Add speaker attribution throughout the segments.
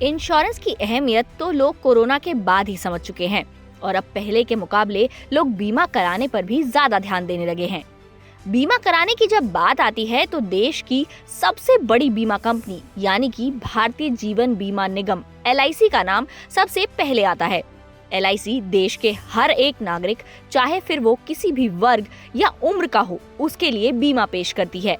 Speaker 1: Insurance की अहमियत तो लोग कोरोना के बाद ही समझ चुके हैं और अब पहले के मुकाबले लोग बीमा कराने पर भी ज्यादा ध्यान देने लगे हैं। बीमा कराने की जब बात आती है तो देश की सबसे बड़ी बीमा कंपनी यानी कि भारतीय जीवन बीमा निगम LIC का नाम सबसे पहले आता है। LIC देश के हर एक नागरिक, चाहे फिर वो किसी भी वर्ग या उम्र का हो, उसके लिए बीमा पेश करती है।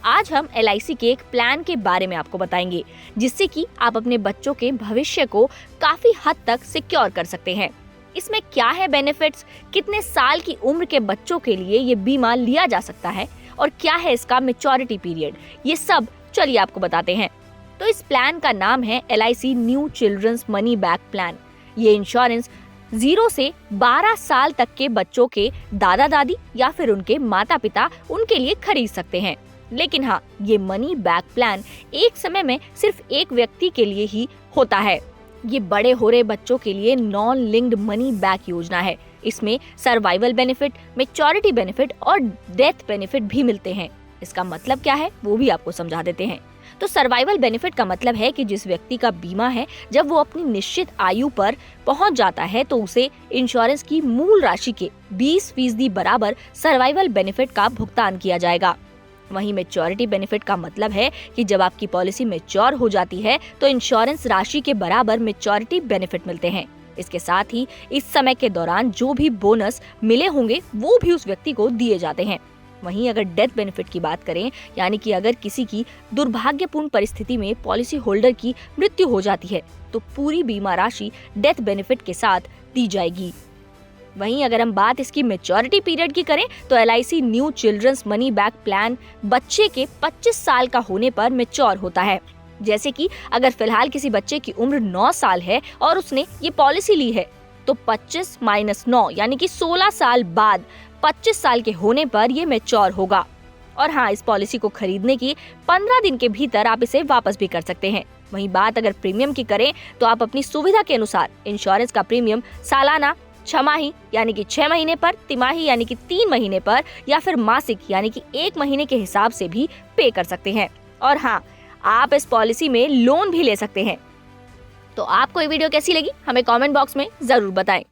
Speaker 1: आज हम LIC के एक प्लान के बारे में आपको बताएंगे, जिससे कि आप अपने बच्चों के भविष्य को काफी हद तक सिक्योर कर सकते हैं। इसमें क्या है बेनिफिट्स, कितने साल की उम्र के बच्चों के लिए ये बीमा लिया जा सकता है और क्या है इसका मैच्योरिटी पीरियड, ये सब चलिए आपको बताते हैं। तो इस प्लान का नाम है LIC new children's money back plan. ये इंश्योरेंस 0 से 12 साल तक के बच्चों के दादा दादी या फिर उनके माता पिता उनके लिए खरीद सकते हैं। लेकिन हाँ, ये मनी बैक प्लान एक समय में सिर्फ एक व्यक्ति के लिए ही होता है। ये बड़े हो रहे बच्चों के लिए नॉन लिंक्ड मनी बैक योजना है। इसमें सर्वाइवल बेनिफिट, मैच्योरिटी बेनिफिट और डेथ बेनिफिट भी मिलते हैं। इसका मतलब क्या है वो भी आपको समझा देते हैं। तो सर्वाइवल बेनिफिट का मतलब है कि जिस व्यक्ति का बीमा है, जब वो अपनी निश्चित आयु पर पहुंच जाता है तो उसे इंश्योरेंस की मूल राशि के 20% बराबर सर्वाइवल बेनिफिट का भुगतान किया जाएगा। वहीं मैच्योरिटी बेनिफिट का मतलब है कि जब आपकी पॉलिसी मैच्योर हो जाती है तो इंश्योरेंस राशि के बराबर मैच्योरिटी बेनिफिट मिलते हैं। इसके साथ ही इस समय के दौरान जो भी बोनस मिले होंगे वो भी उस व्यक्ति को दिए जाते हैं। वहीं अगर डेथ बेनिफिट की बात करें, यानी कि अगर किसी की दुर्भाग्यपूर्ण परिस्थिति में पॉलिसी होल्डर की मृत्यु हो जाती है तो पूरी बीमा राशि डेथ बेनिफिट के साथ दी जाएगी। वहीं अगर हम बात इसकी मैच्योरिटी पीरियड की करें तो LIC new children's money back plan बच्चे के 25 साल का होने पर मैच्योर होता है। जैसे कि अगर फिलहाल किसी बच्चे की उम्र 9 साल है और उसने ये पॉलिसी ली है तो 25 - 9 यानी कि 16 साल बाद 25 साल के होने पर ये मैच्योर होगा। और हाँ, इस पॉलिसी को खरीदने की 15 दिन के भीतर आप इसे वापस भी कर सकते हैं। वहीं बात अगर प्रीमियम की करें तो आप अपनी सुविधा के अनुसार इंश्योरेंस का प्रीमियम सालाना, छमाही यानी कि 6 महीने पर, तिमाही यानी कि 3 महीने पर या फिर मासिक यानी कि 1 महीने के हिसाब से भी पे कर सकते हैं। और हाँ, आप इस पॉलिसी में लोन भी ले सकते हैं। तो आपको ये वीडियो कैसी लगी हमें कमेंट बॉक्स में जरूर बताएं।